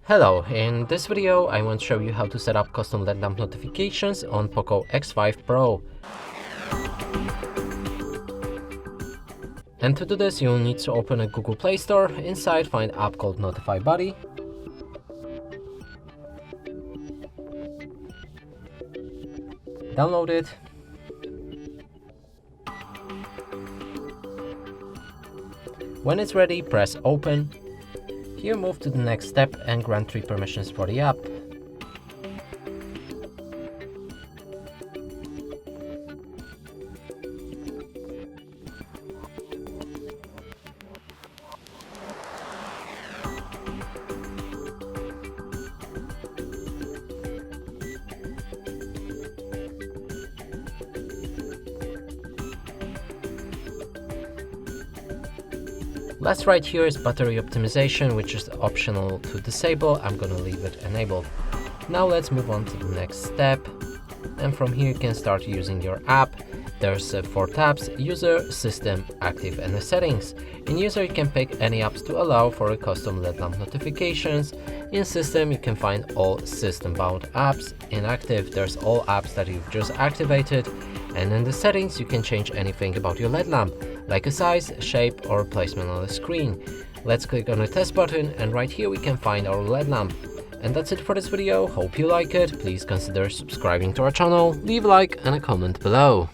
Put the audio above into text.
Hello, in this video I want to show you how to set up custom LED lamp notifications on POCO X5 Pro. And to do this you'll need to open a Google Play Store. Inside find app called Notify Buddy. Download it. When it's ready, press open. Here move to the next step and grant 3 permissions for the app. Last right here is battery optimization, which is optional to disable. I'm gonna leave it enabled. Now let's move on to the next step. And from here you can start using your app. There's 4 tabs: User, System, Active and the Settings. In User you can pick any apps to allow for a custom LED lamp notifications. In System you can find all system-bound apps. In Active there's all apps that you've just activated. And in the Settings you can change anything about your LED lamp, like a size, shape or placement on the screen. Let's click on the test button and right here we can find our LED lamp. And that's it for this video. Hope you like it. Please consider subscribing to our channel, leave a like and a comment below.